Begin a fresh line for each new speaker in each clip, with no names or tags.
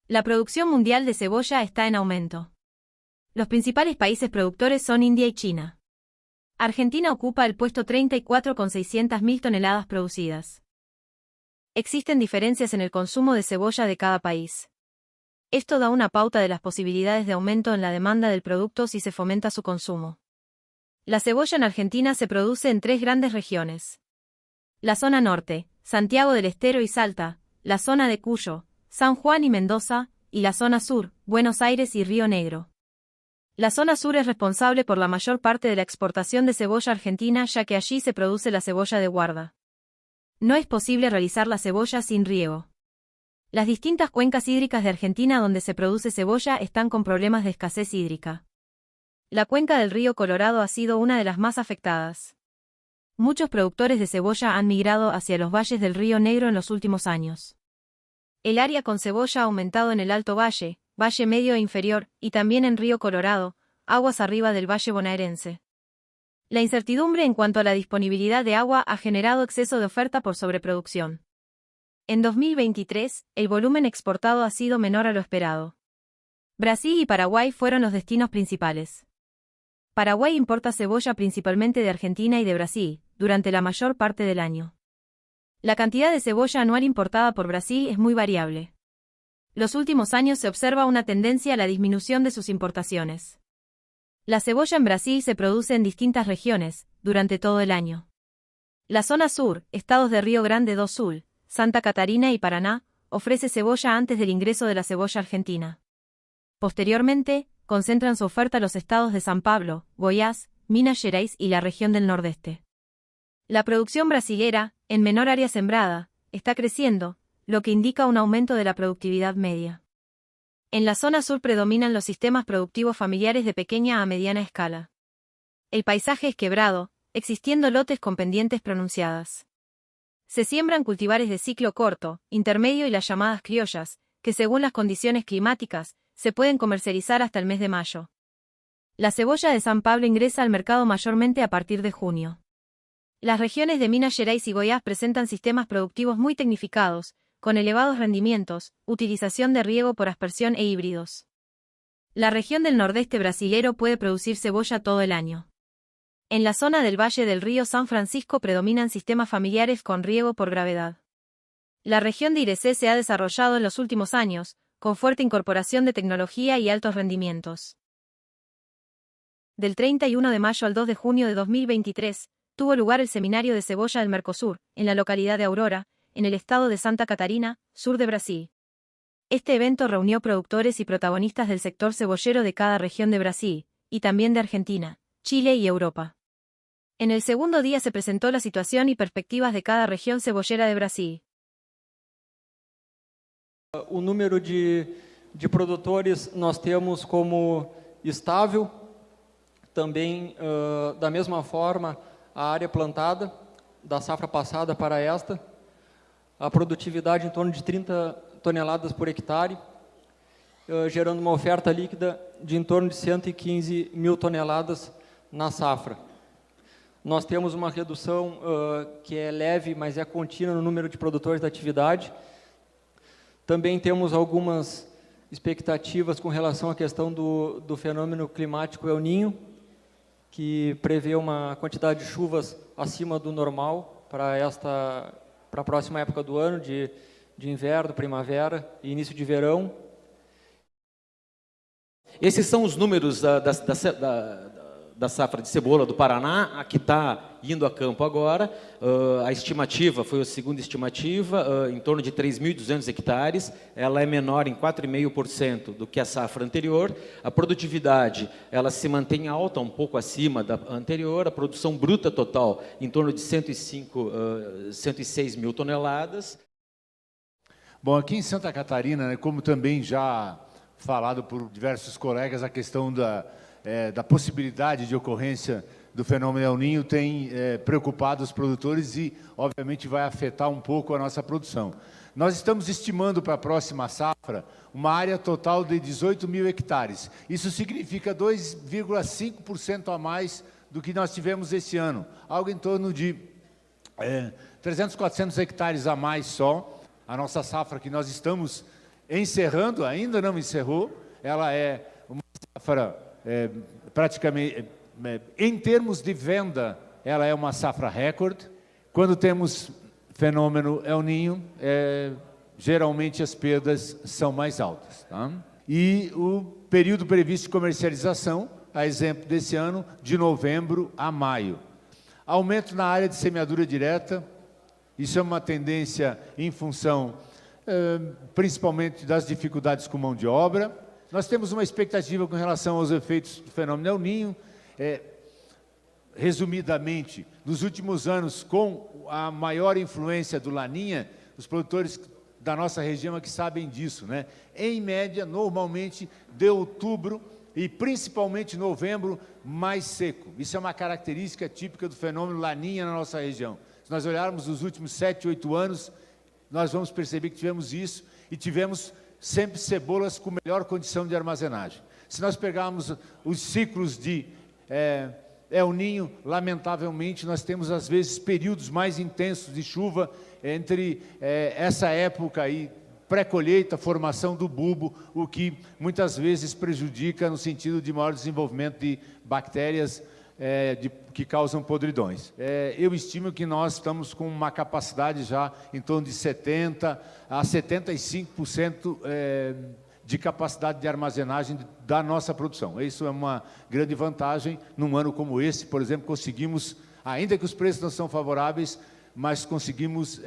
La producción mundial de cebolla está en aumento. Los principales países productores son India y China. Argentina ocupa el puesto 34 con 600.000 toneladas producidas. Existen diferencias en el consumo de cebolla de cada país. Esto da una pauta de las posibilidades de aumento en la demanda del producto si se fomenta su consumo. La cebolla en Argentina se produce en 3 grandes regiones. La zona norte, Santiago del Estero y Salta, la zona de Cuyo, San Juan y Mendoza, y la zona sur, Buenos Aires y Río Negro. La zona sur es responsable por la mayor parte de la exportación de cebolla argentina, ya que allí se produce la cebolla de guarda. No es posible realizar la cebolla sin riego. Las distintas cuencas hídricas de Argentina donde se produce cebolla están con problemas de escasez hídrica. La cuenca del río Colorado ha sido una de las más afectadas. Muchos productores de cebolla han migrado hacia los valles del Río Negro en los últimos años. El área con cebolla ha aumentado en el Alto Valle, Valle Medio e Inferior, y también en Río Colorado, aguas arriba del Valle Bonaerense. La incertidumbre en cuanto a la disponibilidad de agua ha generado exceso de oferta por sobreproducción. En 2023, el volumen exportado ha sido menor a lo esperado. Brasil y Paraguay fueron los destinos principales. Paraguay importa cebolla principalmente de Argentina y de Brasil, durante la mayor parte del año. La cantidad de cebolla anual importada por Brasil es muy variable. Los últimos años se observa una tendencia a la disminución de sus importaciones. La cebolla en Brasil se produce en distintas regiones, durante todo el año. La zona sur, estados de Río Grande do Sul, Santa Catarina y Paraná, ofrece cebolla antes del ingreso de la cebolla argentina. Posteriormente, concentran su oferta los estados de San Pablo, Goiás, Minas Gerais y la región del Nordeste. La producción brasilera, en menor área sembrada, está creciendo, lo que indica un aumento de la productividad media. En la zona sur predominan los sistemas productivos familiares de pequeña a mediana escala. El paisaje es quebrado, existiendo lotes con pendientes pronunciadas. Se siembran cultivares de ciclo corto, intermedio y las llamadas criollas, que según las condiciones climáticas, se pueden comercializar hasta el mes de mayo. La cebolla de San Pablo ingresa al mercado mayormente a partir de junio. Las regiones de Minas Gerais y Goiás presentan sistemas productivos muy tecnificados, con elevados rendimientos, utilización de riego por aspersión e híbridos. La región del nordeste brasilero puede producir cebolla todo el año. En la zona del Valle del Río San Francisco predominan sistemas familiares con riego por gravedad. La región de Irecê se ha desarrollado en los últimos años, con fuerte incorporación de tecnología y altos rendimientos. Del 31 de mayo al 2 de junio de 2023, tuvo lugar el Seminario de Cebolla del Mercosur, en la localidad de Aurora, en el estado de Santa Catarina, sur de Brasil. Este evento reunió productores y protagonistas del sector cebollero de cada región de Brasil, y también de Argentina, Chile y Europa. En el segundo día se presentó la situación y perspectivas de cada región cebollera de Brasil.
O número de produtores nós temos como estável, também da mesma forma a área plantada, da safra passada para esta, a produtividade em torno de 30 toneladas por hectare, gerando uma oferta líquida de em torno de 115 mil toneladas na safra. Nós temos uma redução que é leve, mas é contínua no número de produtores da atividade. Também temos algumas expectativas com relação à questão do fenômeno climático El Niño, que prevê uma quantidade de chuvas acima do normal para a próxima época do ano, de inverno, primavera e início de verão.
Esses são os números da safra de cebola do Paraná, a que está indo a campo agora. A estimativa, foi a segunda estimativa, em torno de 3.200 hectares. Ela é menor em 4,5% do que a safra anterior. A produtividade, ela se mantém alta, um pouco acima da anterior. A produção bruta total, em torno de 106 mil toneladas.
Bom, aqui em Santa Catarina, né, como também já falado por diversos colegas, a questão da possibilidade de ocorrência do fenômeno El Niño tem preocupado os produtores e, obviamente, vai afetar um pouco a nossa produção. Nós estamos estimando para a próxima safra uma área total de 18 mil hectares. Isso significa 2,5% a mais do que nós tivemos esse ano, algo em torno de 300, 400 hectares a mais só. A nossa safra que nós estamos encerrando, ainda não encerrou, ela é uma safra praticamente, em termos de venda, ela é uma safra recorde. Quando temos fenômeno El Niño, geralmente as perdas são mais altas. Tá? E o período previsto de comercialização, a exemplo desse ano, de novembro a maio. Aumento na área de semeadura direta, isso é uma tendência em função, principalmente das dificuldades com mão de obra. Nós temos uma expectativa com relação aos efeitos do fenômeno El Niño. Resumidamente, nos últimos anos, com a maior influência do Laninha, os produtores da nossa região é que sabem disso, né? Em média, normalmente, de outubro e principalmente novembro, mais seco. Isso é uma característica típica do fenômeno Laninha na nossa região. Se nós olharmos os últimos 7, 8 anos, nós vamos perceber que tivemos isso e tivemos sempre cebolas com melhor condição de armazenagem. Se nós pegarmos os ciclos de El Niño, lamentavelmente, nós temos, às vezes, períodos mais intensos de chuva entre essa época aí, pré-colheita, formação do bulbo, o que muitas vezes prejudica no sentido de maior desenvolvimento de bactérias que causam podridões. Eu estimo que nós estamos com uma capacidade já em torno de 70% a 75% de capacidade de armazenagem da nossa produção. Isso é uma grande vantagem. Num ano como esse, por exemplo, conseguimos, ainda que os preços não são favoráveis, mas conseguimos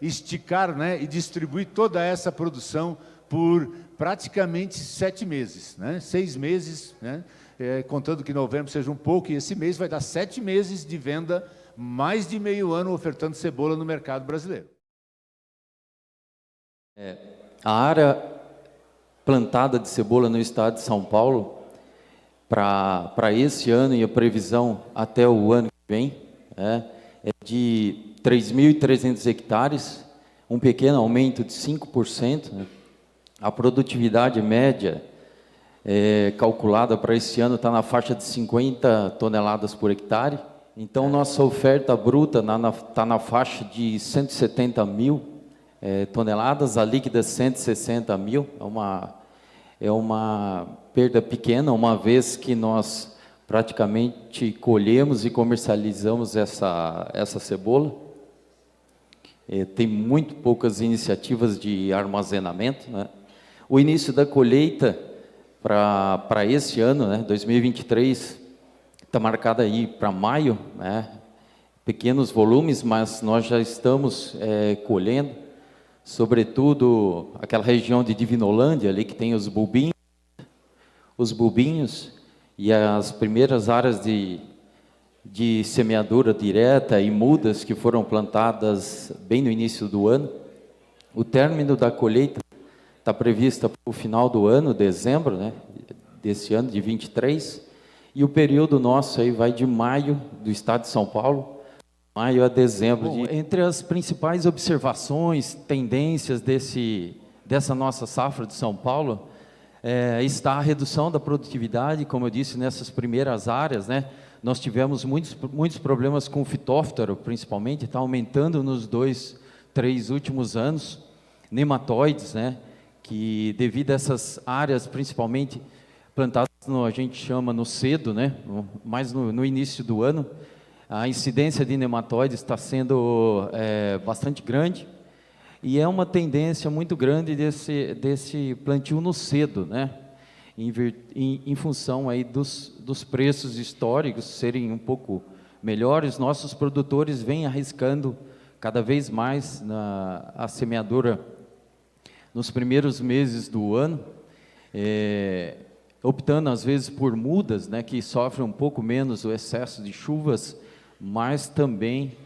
esticar, né, e distribuir toda essa produção por praticamente 7 meses, né? 6 meses, né? Contando que novembro seja um pouco, e esse mês vai dar 7 meses de venda, mais de meio ano ofertando cebola no mercado brasileiro.
A área plantada de cebola no estado de São Paulo, para esse ano e a previsão até o ano que vem, é de 3.300 hectares, um pequeno aumento de 5%. Né? A produtividade média calculada para esse ano está na faixa de 50 toneladas por hectare. Então, nossa oferta bruta está na faixa de 170 mil toneladas, a líquida 160 mil. É uma perda pequena, uma vez que nós praticamente colhemos e comercializamos essa cebola. Tem muito poucas iniciativas de armazenamento, né? O início da colheita para esse ano, né, 2023, está marcado aí para maio, né? Pequenos volumes, mas nós já estamos colhendo, sobretudo aquela região de Divinolândia, ali que tem os bulbinhos e as primeiras áreas de semeadura direta e mudas que foram plantadas bem no início do ano. O término da colheita está prevista para o final do ano, dezembro, né, desse ano de 23, e o período nosso aí vai de maio do estado de São Paulo, maio a dezembro. Entre as principais observações, tendências dessa nossa safra de São Paulo, está a redução da produtividade, como eu disse, nessas primeiras áreas, né? Nós tivemos muitos problemas com o fitófthoro, principalmente, está aumentando nos 2, 3 últimos anos, nematóides, né? Que devido a essas áreas, principalmente plantadas, a gente chama no cedo, né? Mais no início do ano, a incidência de nematóides está sendo bastante grande, e é uma tendência muito grande desse plantio no cedo, né? Em função aí dos preços históricos serem um pouco melhores, nossos produtores vêm arriscando cada vez mais a semeadura nos primeiros meses do ano, optando às vezes por mudas, né, que sofrem um pouco menos o excesso de chuvas, mas também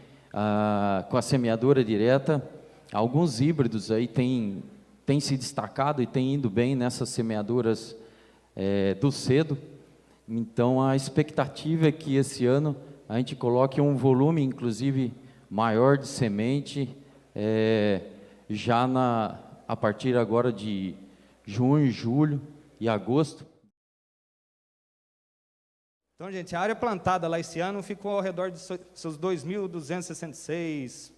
com a semeadura direta. Alguns híbridos aí têm se destacado e têm ido bem nessas semeaduras do cedo. Então, a expectativa é que esse ano a gente coloque um volume, inclusive, maior de semente, já a partir agora de junho, julho e agosto.
Então, gente, a área plantada lá esse ano ficou ao redor de seus 2.266,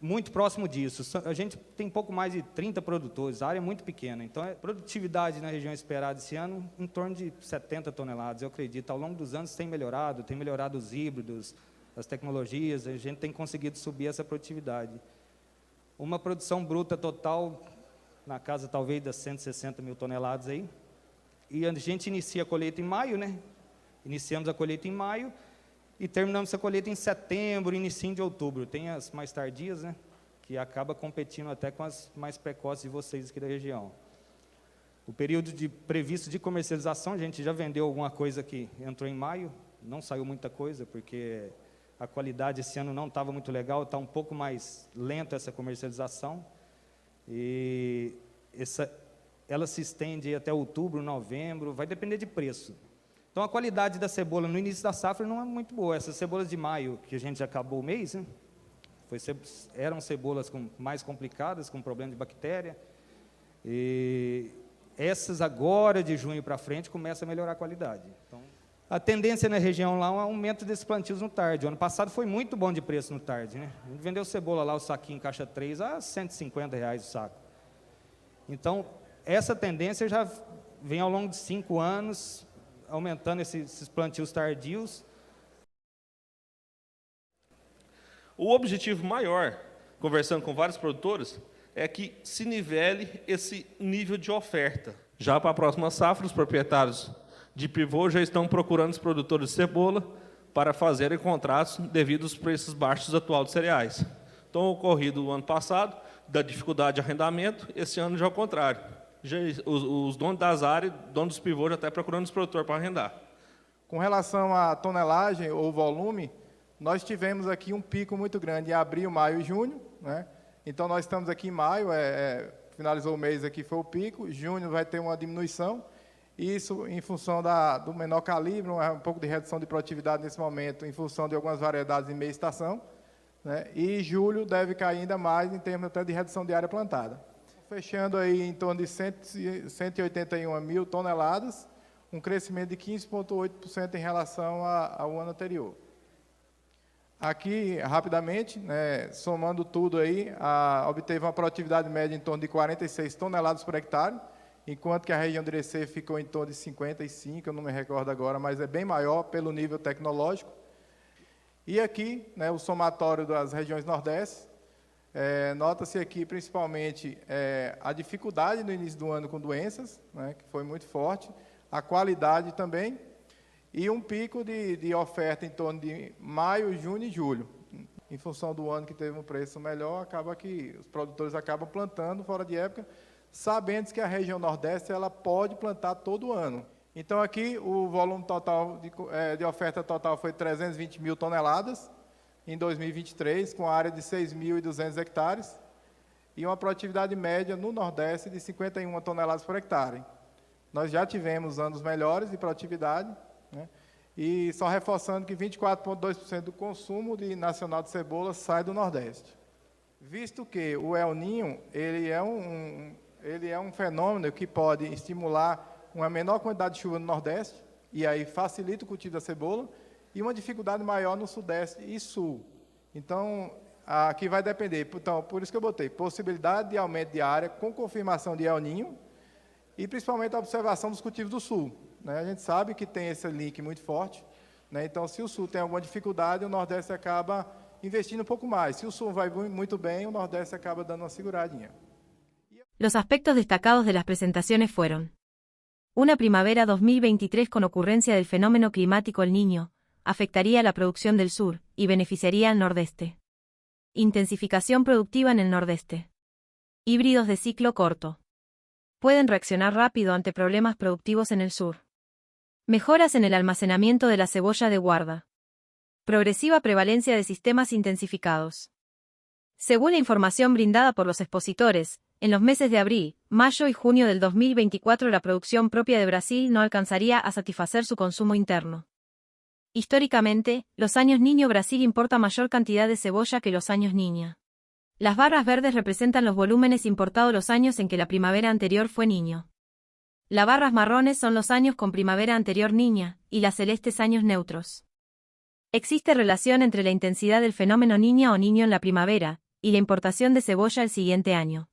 muito próximo disso. A gente tem pouco mais de 30 produtores, a área é muito pequena. Então, a produtividade na região esperada esse ano em torno de 70 toneladas, eu acredito. Ao longo dos anos tem melhorado os híbridos, as tecnologias, a gente tem conseguido subir essa produtividade. Uma produção bruta total, na casa talvez das 160 mil toneladas aí. E a gente inicia a colheita em maio, né? Iniciamos a colheita em maio e terminamos essa colheita em setembro, início de outubro. Tem as mais tardias, né? Que acaba competindo até com as mais precoces de vocês aqui da região. O período previsto de comercialização, a gente já vendeu alguma coisa que entrou em maio, não saiu muita coisa, porque a qualidade esse ano não estava muito legal, está um pouco mais lenta essa comercialização. E ela se estende até outubro, novembro, vai depender de preço. Então, a qualidade da cebola no início da safra não é muito boa. Essas cebolas de maio, que a gente acabou o mês, né, eram cebolas mais complicadas, com problema de bactéria. E essas agora, de junho para frente, começam a melhorar a qualidade. Então, a tendência na região lá é um aumento desses plantios no tarde. O ano passado foi muito bom de preço no tarde, né? A gente vendeu cebola lá, o saquinho caixa 3, a R$150 o saco. Então, essa tendência já vem ao longo de 5 anos, aumentando esses plantios tardios.
O objetivo maior, conversando com vários produtores, é que se nivele esse nível de oferta. Já para a próxima safra, os proprietários de pivô já estão procurando os produtores de cebola para fazerem contratos devido aos preços baixos atuais de cereais. Então, ocorrido o ano passado, da dificuldade de arrendamento, esse ano já é o contrário. Já, os donos das áreas, donos dos pivôs, já estão procurando os produtores para arrendar.
Com relação à tonelagem ou volume, nós tivemos aqui um pico muito grande em abril, maio e junho, né? Então, nós estamos aqui em maio, finalizou o mês aqui, foi o pico, junho vai ter uma diminuição, isso em função do menor calibre, um pouco de redução de produtividade nesse momento, em função de algumas variedades em meia estação, né? E julho deve cair ainda mais em termos até de redução de área plantada. Fechando aí em torno de 181 mil toneladas, um crescimento de 15,8% em relação ao ano anterior. Aqui, rapidamente, né, somando tudo aí, obteve uma produtividade média em torno de 46 toneladas por hectare, enquanto que a região de Recife ficou em torno de 55, eu não me recordo agora, mas é bem maior pelo nível tecnológico. E aqui, né, o somatório das regiões Nordeste, nota-se aqui principalmente a dificuldade no início do ano com doenças, né, que foi muito forte, a qualidade também, e um pico de oferta em torno de maio, junho e julho. Em função do ano que teve um preço melhor, acaba que os produtores acabam plantando fora de época, sabendo que a região Nordeste ela pode plantar todo ano. Então, aqui, o volume total de oferta total foi 320 mil toneladas em 2023, com área de 6.200 hectares, e uma produtividade média no Nordeste de 51 toneladas por hectare. Nós já tivemos anos melhores de produtividade, né? E só reforçando que 24,2% do consumo nacional de cebola sai do Nordeste. Visto que o El Niño ele é um fenômeno que pode estimular uma menor quantidade de chuva no Nordeste, e aí facilita o cultivo da cebola, e uma dificuldade maior no Sudeste e Sul. Então, aqui vai depender. Então, por isso que eu botei possibilidade de aumento de área com confirmação de El Niño, e principalmente a observação dos cultivos do Sul, né? A gente sabe que tem esse link muito forte, né? Então, se o Sul tem alguma dificuldade, o Nordeste acaba investindo um pouco mais. Se o Sul vai muito bem, o Nordeste acaba dando uma seguradinha.
Los aspectos destacados de las presentaciones fueron: una primavera 2023 con ocurrencia del fenómeno climático El Niño, afectaría la producción del sur, y beneficiaría al nordeste. Intensificación productiva en el nordeste. Híbridos de ciclo corto. Pueden reaccionar rápido ante problemas productivos en el sur. Mejoras en el almacenamiento de la cebolla de guarda. Progresiva prevalencia de sistemas intensificados. Según la información brindada por los expositores, en los meses de abril, mayo y junio del 2024 la producción propia de Brasil no alcanzaría a satisfacer su consumo interno. Históricamente, los años Niño Brasil importa mayor cantidad de cebolla que los años Niña. Las barras verdes representan los volúmenes importados los años en que la primavera anterior fue Niño. Las barras marrones son los años con primavera anterior Niña, y las celestes años neutros. Existe relación entre la intensidad del fenómeno Niña o Niño en la primavera, y la importación de cebolla el siguiente año.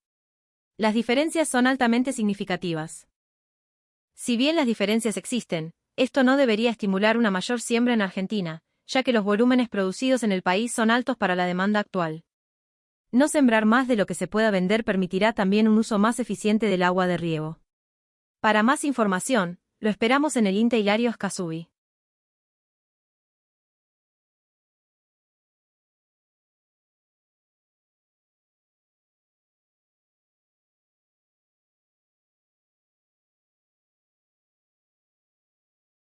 Las diferencias son altamente significativas. Si bien las diferencias existen, esto no debería estimular una mayor siembra en Argentina, ya que los volúmenes producidos en el país son altos para la demanda actual. No sembrar más de lo que se pueda vender permitirá también un uso más eficiente del agua de riego. Para más información, lo esperamos en el INTE Hilario Escasubi.